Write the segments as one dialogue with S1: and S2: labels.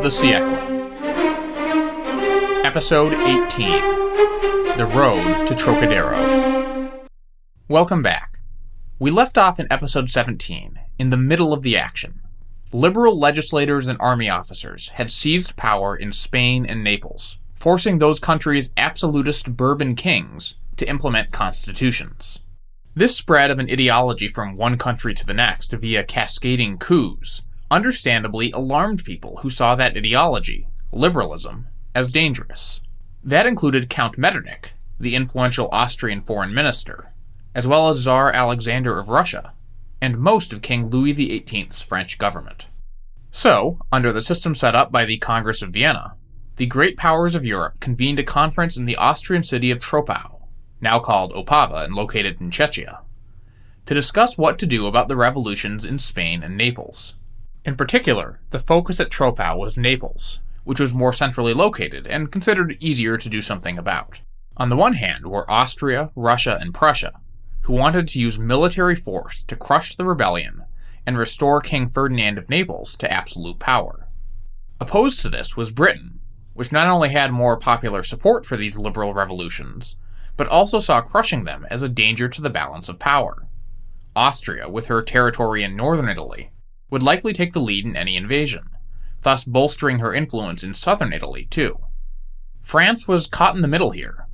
S1: the Siècle. Episode 18. The Road to Trocadero. Welcome back. We left off in episode 17, in the middle of the action. Liberal legislators and army officers had seized power in Spain and Naples, forcing those countries' absolutist Bourbon kings to implement constitutions. This spread of an ideology from one country to the next via cascading coups understandably alarmed people who saw that ideology, liberalism, as dangerous. That included Count Metternich, the influential Austrian foreign minister, as well as Tsar Alexander of Russia, and most of King Louis XVIII's French government. So, under the system set up by the Congress of Vienna, the great powers of Europe convened a conference in the Austrian city of Troppau, now called Opava and located in Czechia, to discuss what to do about the revolutions in Spain and Naples. In particular, the focus at Troppau was Naples, which was more centrally located and considered easier to do something about. On the one hand were Austria, Russia, and Prussia, who wanted to use military force to crush the rebellion and restore King Ferdinand of Naples to absolute power. Opposed to this was Britain, which not only had more popular support for these liberal revolutions, but also saw crushing them as a danger to the balance of power. Austria, with her territory in northern Italy, would likely take the lead in any invasion, thus bolstering her influence in southern Italy too. France was caught in the middle here.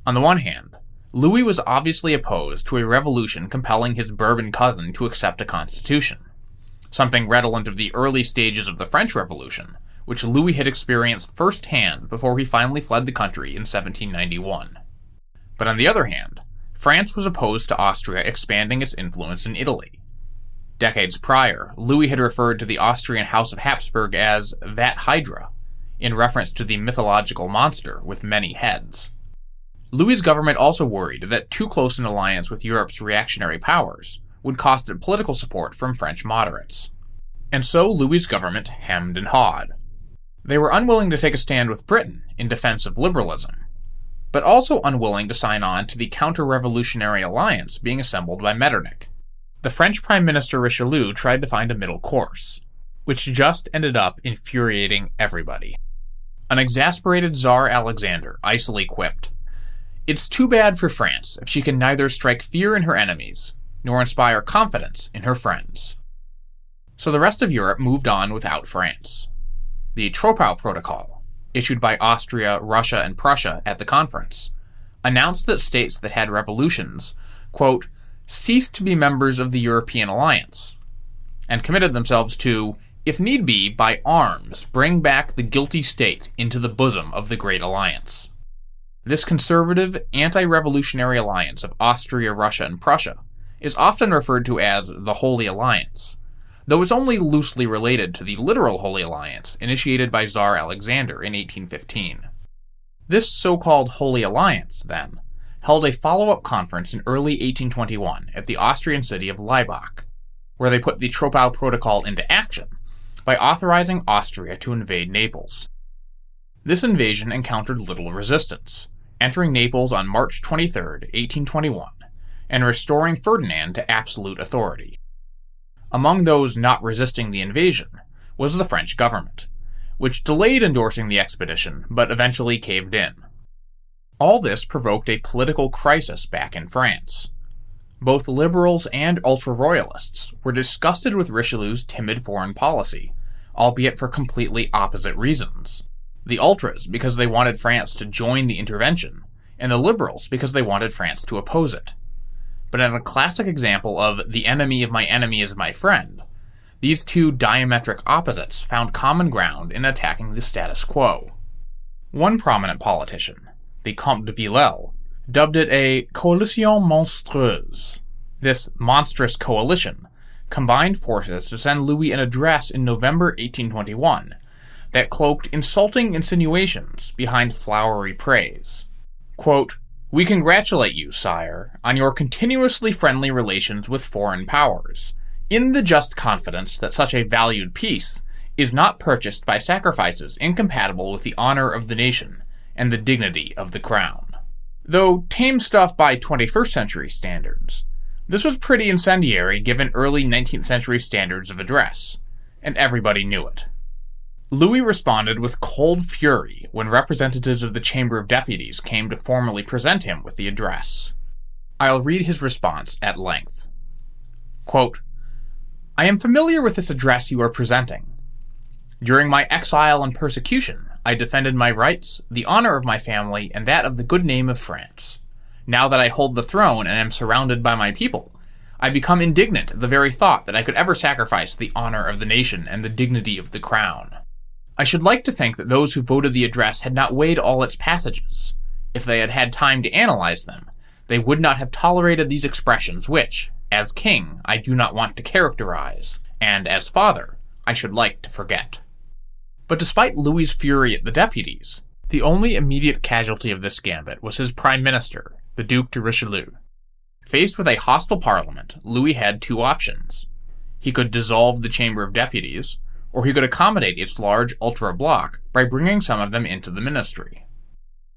S1: On the one hand, Louis was obviously opposed to a revolution compelling his Bourbon cousin to accept a constitution, something redolent of the early stages of the French Revolution, which Louis had experienced firsthand before he finally fled the country in 1791. But on the other hand, France was opposed to Austria expanding its influence in Italy. Decades prior, Louis had referred to the Austrian House of Habsburg as that Hydra, in reference to the mythological monster with many heads. Louis's government also worried that too close an alliance with Europe's reactionary powers would cost it political support from French moderates. And so Louis's government hemmed and hawed. They were unwilling to take a stand with Britain in defense of liberalism, but also unwilling to sign on to the counter-revolutionary alliance being assembled by Metternich. The French Prime Minister Richelieu tried to find a middle course, which just ended up infuriating everybody. An exasperated Tsar Alexander icily quipped, "It's too bad for France if she can neither strike fear in her enemies, nor inspire confidence in her friends." So the rest of Europe moved on without France. The Troppau Protocol, issued by Austria, Russia, and Prussia at the conference, announced that states that had revolutions, quote, ceased to be members of the European alliance, and committed themselves to, if need be, by arms, bring back the guilty state into the bosom of the Great Alliance. This conservative, anti-revolutionary alliance of Austria, Russia, and Prussia is often referred to as the Holy Alliance, though it's only loosely related to the literal Holy Alliance initiated by Tsar Alexander in 1815. This so-called Holy Alliance, then, held a follow-up conference in early 1821 at the Austrian city of Laibach, where they put the Troppau Protocol into action by authorizing Austria to invade Naples. This invasion encountered little resistance, entering Naples on March 23, 1821, and restoring Ferdinand to absolute authority. Among those not resisting the invasion was the French government, which delayed endorsing the expedition but eventually caved in. All this provoked a political crisis back in France. Both liberals and ultra-royalists were disgusted with Richelieu's timid foreign policy, albeit for completely opposite reasons. The ultras because they wanted France to join the intervention, and the liberals because they wanted France to oppose it. But in a classic example of the enemy of my enemy is my friend, these two diametric opposites found common ground in attacking the status quo. One prominent politician, the Comte de Villèle, dubbed it a coalition monstrueuse. This monstrous coalition combined forces to send Louis an address in November 1821 that cloaked insulting insinuations behind flowery praise. Quote, "We congratulate you, sire, on your continuously friendly relations with foreign powers, in the just confidence that such a valued peace is not purchased by sacrifices incompatible with the honor of the nation and the dignity of the crown." Though tame stuff by 21st century standards, this was pretty incendiary given early 19th century standards of address, and everybody knew it. Louis responded with cold fury when representatives of the Chamber of Deputies came to formally present him with the address. I'll read his response at length. Quote, I am familiar with this address you are presenting. During my exile and persecution, I defended my rights, the honor of my family, and that of the good name of France. Now that I hold the throne and am surrounded by my people, I become indignant at the very thought that I could ever sacrifice the honor of the nation and the dignity of the crown. I should like to think that those who voted the address had not weighed all its passages. If they had had time to analyze them, they would not have tolerated these expressions which, as king, I do not want to characterize, and as father, I should like to forget. But despite Louis's fury at the deputies, the only immediate casualty of this gambit was his prime minister, the Duc de Richelieu. Faced with a hostile parliament, Louis had two options. He could dissolve the Chamber of Deputies, or he could accommodate its large ultra-bloc by bringing some of them into the ministry.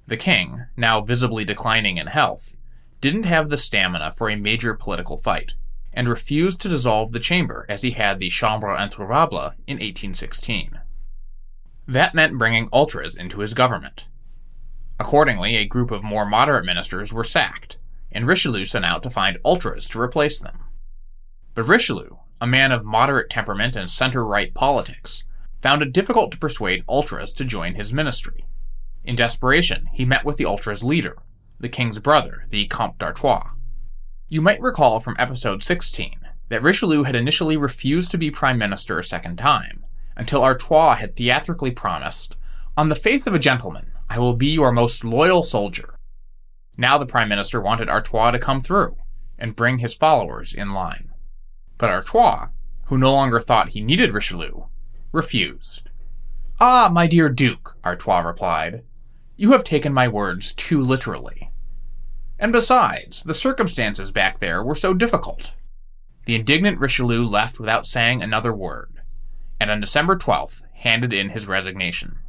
S1: The king, now visibly declining in health, didn't have the stamina for a major political fight, and refused to dissolve the chamber as he had the Chambre introuvable in 1816. That meant bringing ultras into his government. Accordingly, a group of more moderate ministers were sacked, and Richelieu sent out to find ultras to replace them. But Richelieu, a man of moderate temperament and center-right politics, found it difficult to persuade ultras to join his ministry. In desperation, he met with the ultras' leader, the king's brother, the Comte d'Artois. You might recall from episode 16 that Richelieu had initially refused to be prime minister a second time, until Artois had theatrically promised, "On the faith of a gentleman, I will be your most loyal soldier." Now the prime minister wanted Artois to come through, and bring his followers in line. But Artois, who no longer thought he needed Richelieu, refused. "Ah, my dear Duke," Artois replied, "you have taken my words too literally. And besides, the circumstances back there were so difficult." The indignant Richelieu left without saying another word, and on December 12th handed in his resignation.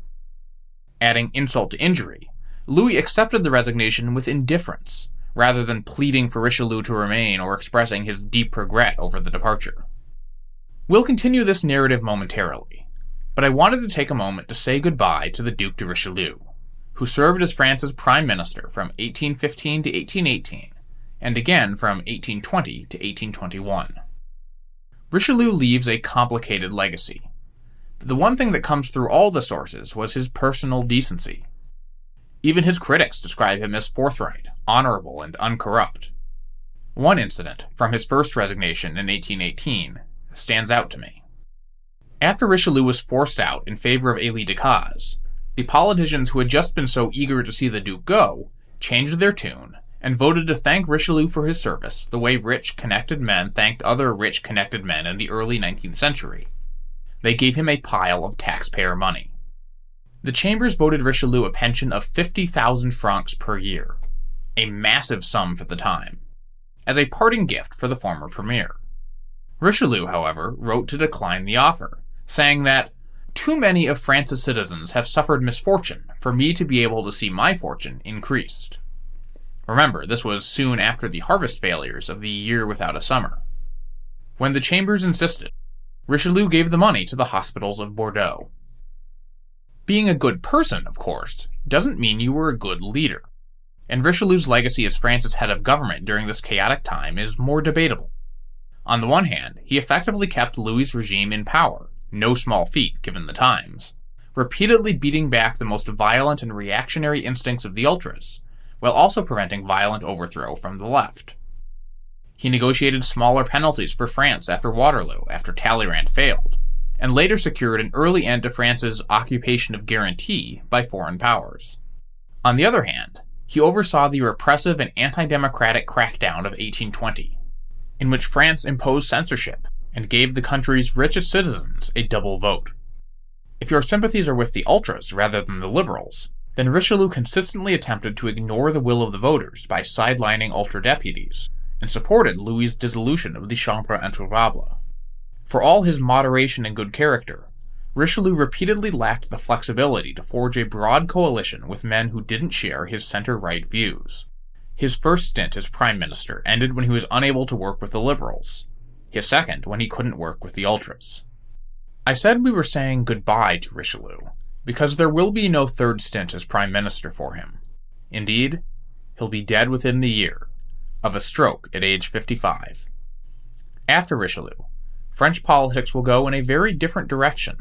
S1: Adding insult to injury, Louis accepted the resignation with indifference, rather than pleading for Richelieu to remain or expressing his deep regret over the departure. We'll continue this narrative momentarily, but I wanted to take a moment to say goodbye to the Duc de Richelieu, who served as France's prime minister from 1815 to 1818, and again from 1820 to 1821. Richelieu leaves a complicated legacy, but the one thing that comes through all the sources was his personal decency. Even his critics describe him as forthright, honorable, and uncorrupt. One incident, from his first resignation in 1818, stands out to me. After Richelieu was forced out in favor of Élie Decazes, the politicians who had just been so eager to see the Duke go changed their tune and voted to thank Richelieu for his service the way rich, connected men thanked other rich, connected men in the early 19th century. They gave him a pile of taxpayer money. The chambers voted Richelieu a pension of 50,000 francs per year, a massive sum for the time, as a parting gift for the former premier. Richelieu, however, wrote to decline the offer, saying that, "Too many of France's citizens have suffered misfortune for me to be able to see my fortune increased." Remember, this was soon after the harvest failures of the year without a summer. When the chambers insisted, Richelieu gave the money to the hospitals of Bordeaux. Being a good person, of course, doesn't mean you were a good leader, and Richelieu's legacy as France's head of government during this chaotic time is more debatable. On the one hand, he effectively kept Louis's regime in power, no small feat given the times, repeatedly beating back the most violent and reactionary instincts of the ultras, while also preventing violent overthrow from the left. He negotiated smaller penalties for France after Waterloo, after Talleyrand failed, and later secured an early end to France's occupation of Guarantee by foreign powers. On the other hand, he oversaw the repressive and anti-democratic crackdown of 1820, in which France imposed censorship and gave the country's richest citizens a double vote. If your sympathies are with the ultras rather than the liberals, then Richelieu consistently attempted to ignore the will of the voters by sidelining ultra deputies, and supported Louis's dissolution of the Chambre introuvable. For all his moderation and good character, Richelieu repeatedly lacked the flexibility to forge a broad coalition with men who didn't share his center-right views. His first stint as prime minister ended when he was unable to work with the liberals, his second when he couldn't work with the ultras. I said we were saying goodbye to Richelieu, because there will be no third stint as Prime Minister for him. Indeed, he'll be dead within the year, of a stroke at age 55. After Richelieu, French politics will go in a very different direction,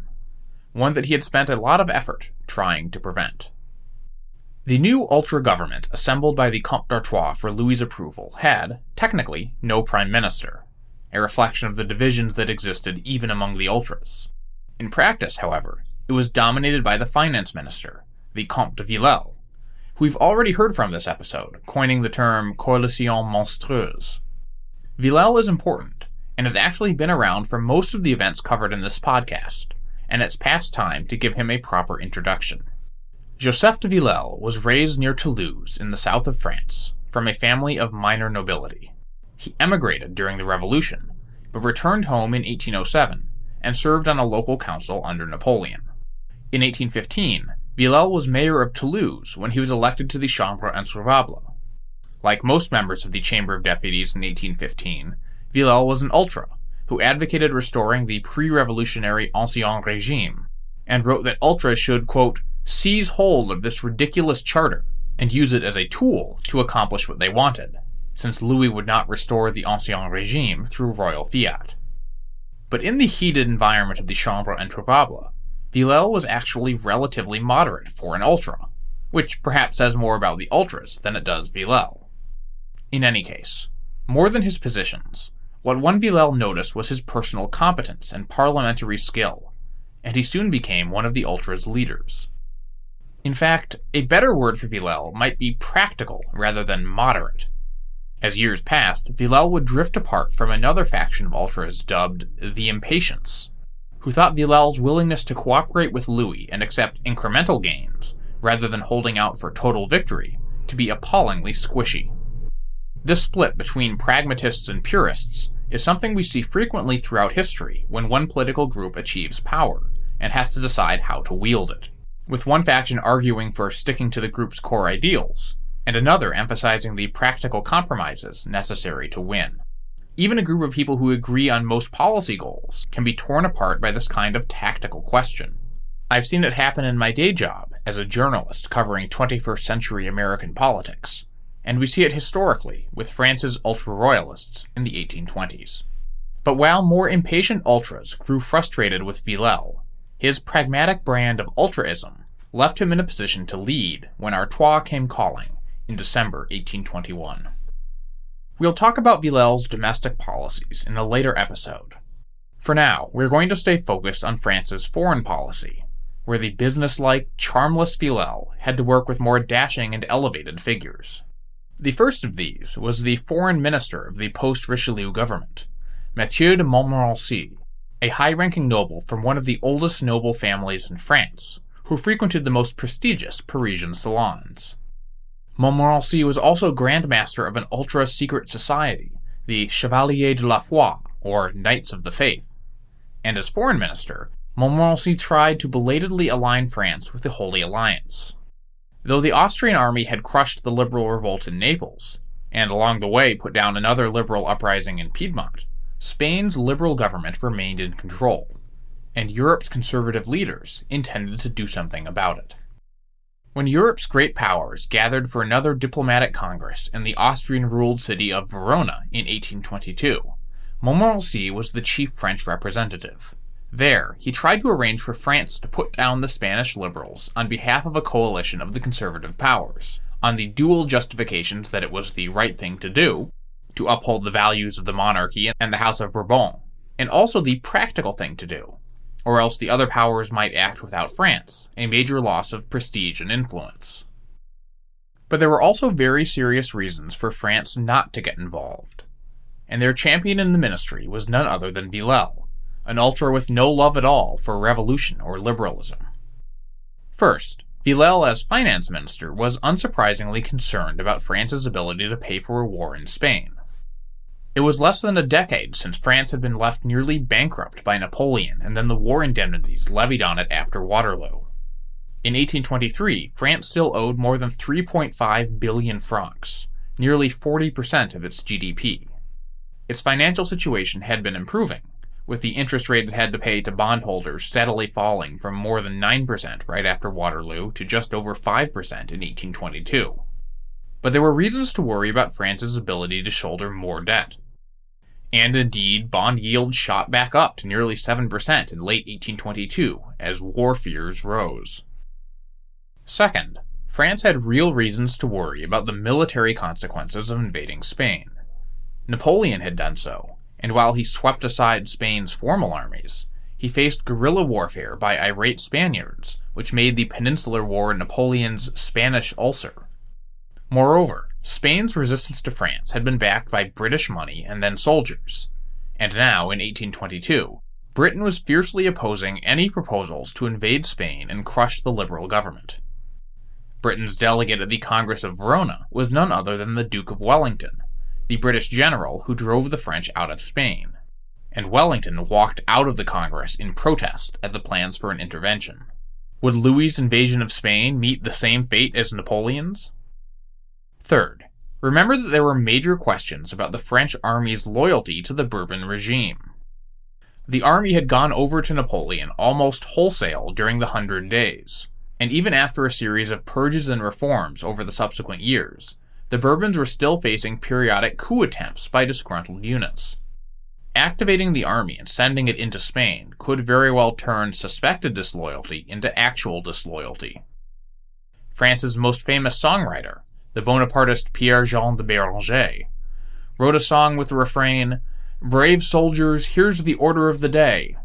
S1: one that he had spent a lot of effort trying to prevent. The new ultra-government assembled by the Comte d'Artois for Louis's approval had, technically, no prime minister, a reflection of the divisions that existed even among the ultras. In practice, however, it was dominated by the finance minister, the Comte de Villèle, who we've already heard from this episode, coining the term coalition monstrueuse. Villèle is important, and has actually been around for most of the events covered in this podcast, and it's past time to give him a proper introduction. Joseph de Villèle was raised near Toulouse in the south of France, from a family of minor nobility. He emigrated during the Revolution, but returned home in 1807, and served on a local council under Napoleon. In 1815, Villèle was mayor of Toulouse when he was elected to the Chambre introuvable. Like most members of the Chamber of Deputies in 1815, Villèle was an ultra, who advocated restoring the pre-revolutionary Ancien Régime, and wrote that ultras should, quote, seize hold of this ridiculous charter and use it as a tool to accomplish what they wanted, since Louis would not restore the Ancien Régime through royal fiat. But in the heated environment of the Chambre introuvable, Villèle was actually relatively moderate for an ultra, which perhaps says more about the ultras than it does Villèle. In any case, more than his positions, what one Villèle noticed was his personal competence and parliamentary skill, and he soon became one of the ultras' leaders. In fact, a better word for Villèle might be practical rather than moderate. As years passed, Villèle would drift apart from another faction of ultras dubbed the Impatients, who thought Villèle's willingness to cooperate with Louis and accept incremental gains, rather than holding out for total victory, to be appallingly squishy. This split between pragmatists and purists is something we see frequently throughout history when one political group achieves power and has to decide how to wield it, with one faction arguing for sticking to the group's core ideals, and another emphasizing the practical compromises necessary to win. Even a group of people who agree on most policy goals can be torn apart by this kind of tactical question. I've seen it happen in my day job as a journalist covering 21st century American politics, and we see it historically with France's ultra-royalists in the 1820s. But while more impatient ultras grew frustrated with Villèle, his pragmatic brand of ultraism left him in a position to lead when Artois came calling in December 1821. We'll talk about Villèle's domestic policies in a later episode. For now, we're going to stay focused on France's foreign policy, where the businesslike, charmless Villèle had to work with more dashing and elevated figures. The first of these was the foreign minister of the post-Richelieu government, Mathieu de Montmorency, a high-ranking noble from one of the oldest noble families in France, who frequented the most prestigious Parisian salons. Montmorency was also Grand Master of an ultra-secret society, the Chevaliers de la Foi, or Knights of the Faith, and as foreign minister, Montmorency tried to belatedly align France with the Holy Alliance. Though the Austrian army had crushed the liberal revolt in Naples, and along the way put down another liberal uprising in Piedmont, Spain's liberal government remained in control, and Europe's conservative leaders intended to do something about it. When Europe's great powers gathered for another diplomatic congress in the Austrian-ruled city of Verona in 1822, Montmorency was the chief French representative. There, he tried to arrange for France to put down the Spanish liberals on behalf of a coalition of the conservative powers, on the dual justifications that it was the right thing to do, to uphold the values of the monarchy and the House of Bourbon, and also the practical thing to do, or else the other powers might act without France, a major loss of prestige and influence. But there were also very serious reasons for France not to get involved, and their champion in the ministry was none other than Villèle, an ultra with no love at all for revolution or liberalism. First, Villèle as finance minister was unsurprisingly concerned about France's ability to pay for a war in Spain. It was less than a decade since France had been left nearly bankrupt by Napoleon and then the war indemnities levied on it after Waterloo. In 1823, France still owed more than 3.5 billion francs, nearly 40% of its GDP. Its financial situation had been improving, with the interest rate it had to pay to bondholders steadily falling from more than 9% right after Waterloo to just over 5% in 1822. But there were reasons to worry about France's ability to shoulder more debt. And indeed, bond yields shot back up to nearly 7% in late 1822 as war fears rose. Second, France had real reasons to worry about the military consequences of invading Spain. Napoleon had done so, and while he swept aside Spain's formal armies, he faced guerrilla warfare by irate Spaniards, which made the Peninsular War Napoleon's Spanish ulcer. Moreover, Spain's resistance to France had been backed by British money and then soldiers, and now, in 1822, Britain was fiercely opposing any proposals to invade Spain and crush the liberal government. Britain's delegate at the Congress of Verona was none other than the Duke of Wellington, the British general who drove the French out of Spain, and Wellington walked out of the Congress in protest at the plans for an intervention. Would Louis's invasion of Spain meet the same fate as Napoleon's? Third, remember that there were major questions about the French army's loyalty to the Bourbon regime. The army had gone over to Napoleon almost wholesale during the 100 Days, and even after a series of purges and reforms over the subsequent years, the Bourbons were still facing periodic coup attempts by disgruntled units. Activating the army and sending it into Spain could very well turn suspected disloyalty into actual disloyalty. France's most famous songwriter, the Bonapartist Pierre-Jean de Béranger, wrote a song with the refrain, "Brave soldiers, here's the order of the day.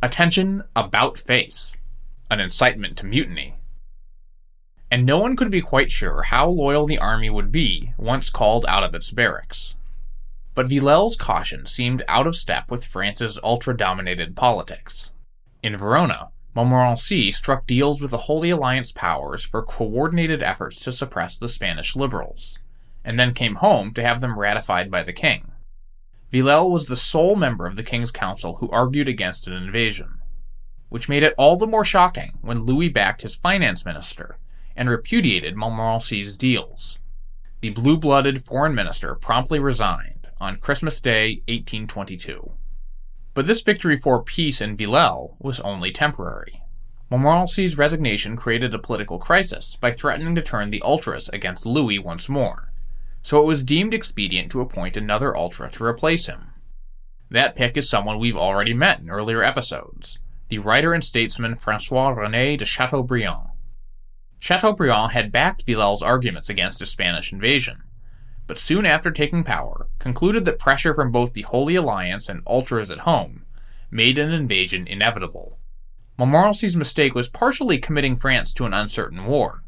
S1: Attention, about face," an incitement to mutiny. And no one could be quite sure how loyal the army would be once called out of its barracks. But Villèle's caution seemed out of step with France's ultra-dominated politics. In Verona, Montmorency struck deals with the Holy Alliance powers for coordinated efforts to suppress the Spanish liberals, and then came home to have them ratified by the king. Villèle was the sole member of the king's council who argued against an invasion, which made it all the more shocking when Louis backed his finance minister and repudiated Montmorency's deals. The blue-blooded foreign minister promptly resigned on Christmas Day, 1822. But this victory for peace in Villèle was only temporary. Montmorency's resignation created a political crisis by threatening to turn the ultras against Louis once more, so it was deemed expedient to appoint another ultra to replace him. That pick is someone we've already met in earlier episodes, the writer and statesman François-René de Chateaubriand. Chateaubriand had backed Villèle's arguments against a Spanish invasion, but soon after taking power, concluded that pressure from both the Holy Alliance and ultras at home made an invasion inevitable. Montmorency's mistake was partially committing France to an uncertain war,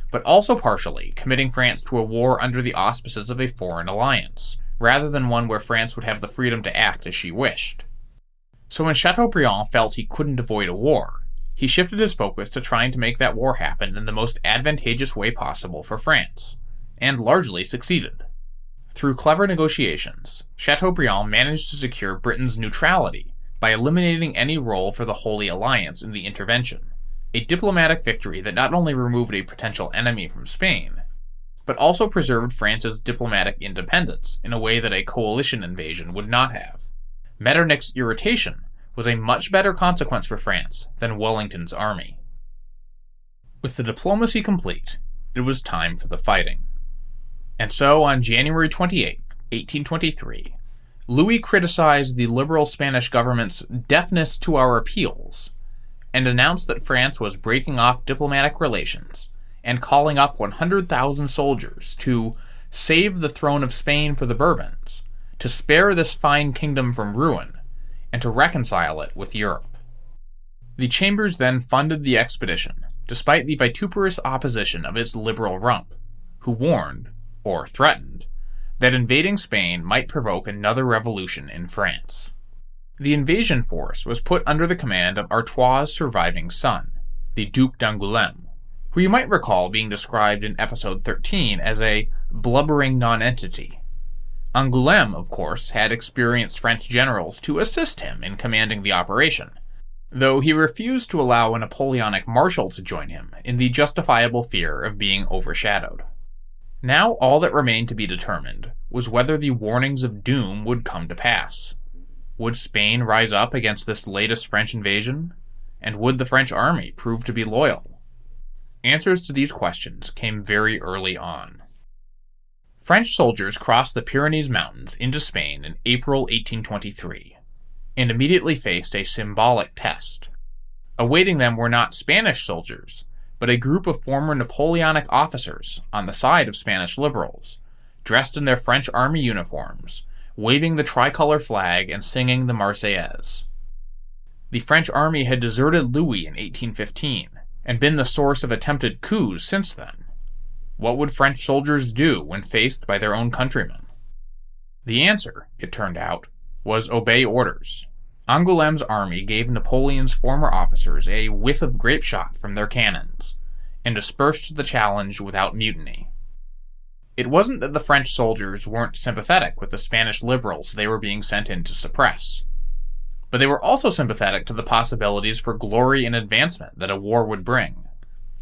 S1: but also partially committing France to a war under the auspices of a foreign alliance, rather than one where France would have the freedom to act as she wished. So when Chateaubriand felt he couldn't avoid a war, he shifted his focus to trying to make that war happen in the most advantageous way possible for France, and largely succeeded. Through clever negotiations, Chateaubriand managed to secure Britain's neutrality by eliminating any role for the Holy Alliance in the intervention, a diplomatic victory that not only removed a potential enemy from Spain, but also preserved France's diplomatic independence in a way that a coalition invasion would not have. Metternich's irritation was a much better consequence for France than Wellington's army. With the diplomacy complete, it was time for the fighting. And so, on January 28, 1823, Louis criticized the liberal Spanish government's deafness to our appeals, and announced that France was breaking off diplomatic relations and calling up 100,000 soldiers to save the throne of Spain for the Bourbons, to spare this fine kingdom from ruin, and to reconcile it with Europe. The Chambers then funded the expedition, despite the vituperous opposition of its liberal rump, who warned, or threatened, that invading Spain might provoke another revolution in France. The invasion force was put under the command of Artois' surviving son, the Duc d'Angoulême, who you might recall being described in episode 13 as a blubbering nonentity. Angoulême, of course, had experienced French generals to assist him in commanding the operation, though he refused to allow a Napoleonic marshal to join him in the justifiable fear of being overshadowed. Now all that remained to be determined was whether the warnings of doom would come to pass. Would Spain rise up against this latest French invasion? And would the French army prove to be loyal? Answers to these questions came very early on. French soldiers crossed the Pyrenees Mountains into Spain in April 1823, and immediately faced a symbolic test. Awaiting them were not Spanish soldiers, but a group of former Napoleonic officers on the side of Spanish liberals, dressed in their French army uniforms, waving the tricolor flag and singing the Marseillaise. The French army had deserted Louis in 1815, and been the source of attempted coups since then. What would French soldiers do when faced by their own countrymen? The answer, it turned out, was obey orders. Angoulême's army gave Napoleon's former officers a whiff of grape shot from their cannons, and dispersed the challenge without mutiny. It wasn't that the French soldiers weren't sympathetic with the Spanish liberals they were being sent in to suppress, but they were also sympathetic to the possibilities for glory and advancement that a war would bring,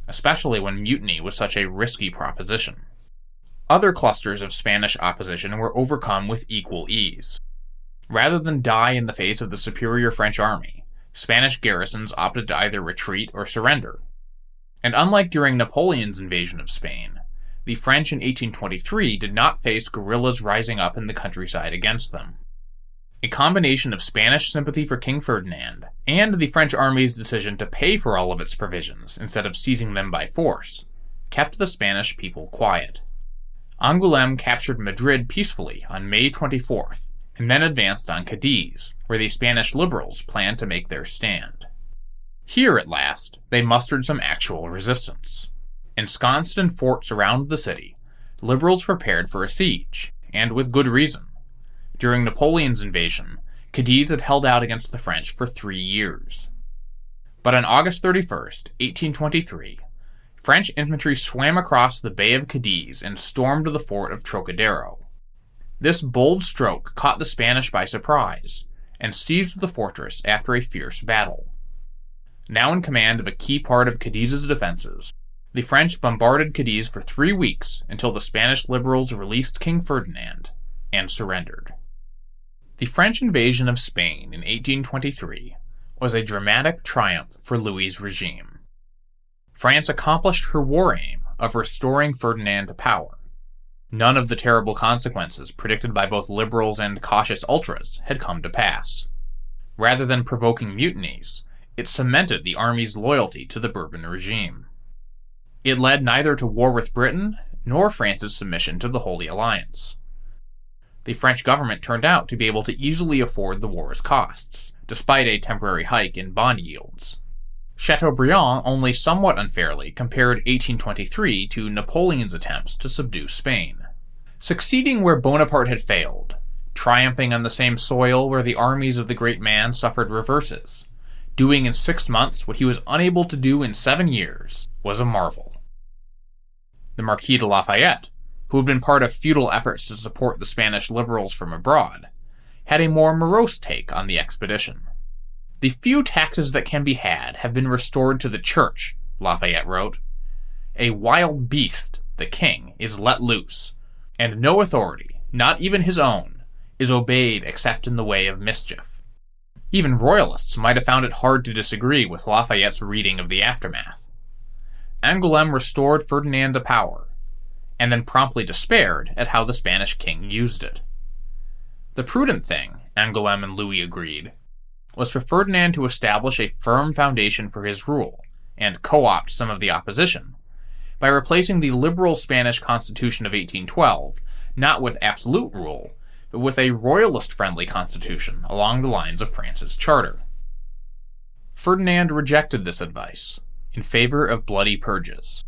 S1: especially when mutiny was such a risky proposition. Other clusters of Spanish opposition were overcome with equal ease. Rather than die in the face of the superior French army, Spanish garrisons opted to either retreat or surrender. And unlike during Napoleon's invasion of Spain, the French in 1823 did not face guerrillas rising up in the countryside against them. A combination of Spanish sympathy for King Ferdinand and the French army's decision to pay for all of its provisions instead of seizing them by force kept the Spanish people quiet. Angoulême captured Madrid peacefully on May 24th, and then advanced on Cadiz, where the Spanish liberals planned to make their stand. Here, at last, they mustered some actual resistance. Ensconced in forts around the city, liberals prepared for a siege, and with good reason. During Napoleon's invasion, Cadiz had held out against the French for 3 years. But on August 31st, 1823, French infantry swam across the Bay of Cadiz and stormed the fort of Trocadero. This bold stroke caught the Spanish by surprise, and seized the fortress after a fierce battle. Now in command of a key part of Cadiz's defenses, the French bombarded Cadiz for 3 weeks until the Spanish liberals released King Ferdinand and surrendered. The French invasion of Spain in 1823 was a dramatic triumph for Louis's regime. France accomplished her war aim of restoring Ferdinand to power. None of the terrible consequences predicted by both liberals and cautious ultras had come to pass. Rather than provoking mutinies, it cemented the army's loyalty to the Bourbon regime. It led neither to war with Britain nor France's submission to the Holy Alliance. The French government turned out to be able to easily afford the war's costs, despite a temporary hike in bond yields. Chateaubriand only somewhat unfairly compared 1823 to Napoleon's attempts to subdue Spain. Succeeding where Bonaparte had failed, triumphing on the same soil where the armies of the great man suffered reverses, doing in 6 months what he was unable to do in 7 years, was a marvel. The Marquis de Lafayette, who had been part of futile efforts to support the Spanish liberals from abroad, had a more morose take on the expedition. The few taxes that can be had have been restored to the church, Lafayette wrote. A wild beast, the king, is let loose, and no authority, not even his own, is obeyed except in the way of mischief. Even royalists might have found it hard to disagree with Lafayette's reading of the aftermath. Angoulême restored Ferdinand to power, and then promptly despaired at how the Spanish king used it. The prudent thing, Angoulême and Louis agreed, was for Ferdinand to establish a firm foundation for his rule, and co-opt some of the opposition, by replacing the liberal Spanish Constitution of 1812, not with absolute rule, but with a royalist-friendly constitution along the lines of France's charter. Ferdinand rejected this advice, in favor of bloody purges.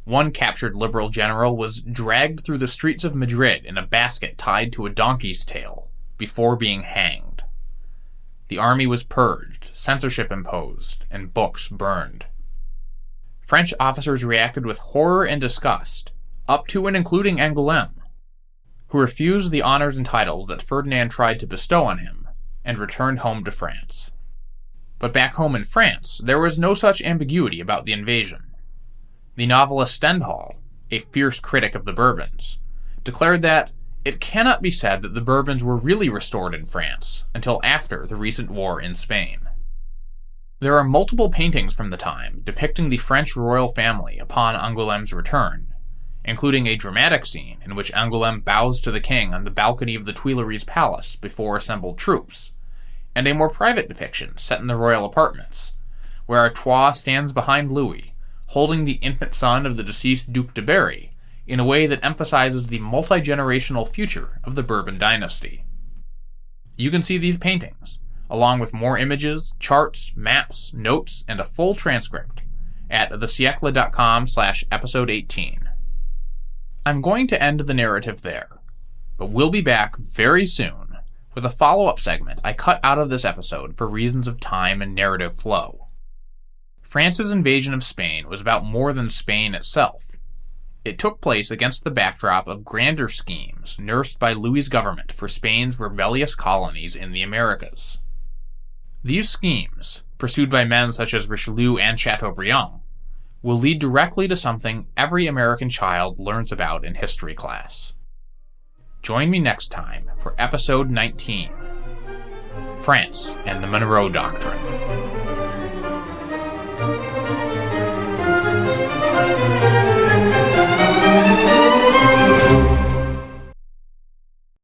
S1: One captured liberal general was dragged through the streets of Madrid in a basket tied to a donkey's tail, before being hanged. The army was purged, censorship imposed, and books burned. French officers reacted with horror and disgust, up to and including Angoulême, who refused the honors and titles that Ferdinand tried to bestow on him, and returned home to France. But back home in France, there was no such ambiguity about the invasion. The novelist Stendhal, a fierce critic of the Bourbons, declared that, It cannot be said that the Bourbons were really restored in France until after the recent war in Spain. There are multiple paintings from the time depicting the French royal family upon Angoulême's return, including a dramatic scene in which Angoulême bows to the king on the balcony of the Tuileries Palace before assembled troops, and a more private depiction set in the royal apartments, where Artois stands behind Louis, holding the infant son of the deceased Duc de Berry, in a way that emphasizes the multi-generational future of the Bourbon dynasty. You can see these paintings, along with more images, charts, maps, notes, and a full transcript at thesiecle.com/episode 18. I'm going to end the narrative there, but we'll be back very soon with a follow-up segment I cut out of this episode for reasons of time and narrative flow. France's invasion of Spain was about more than Spain itself. It took place against the backdrop of grander schemes nursed by Louis's government for Spain's rebellious colonies in the Americas. These schemes, pursued by men such as Richelieu and Chateaubriand, will lead directly to something every American child learns about in history class. Join me next time for episode 19, France and the Monroe Doctrine.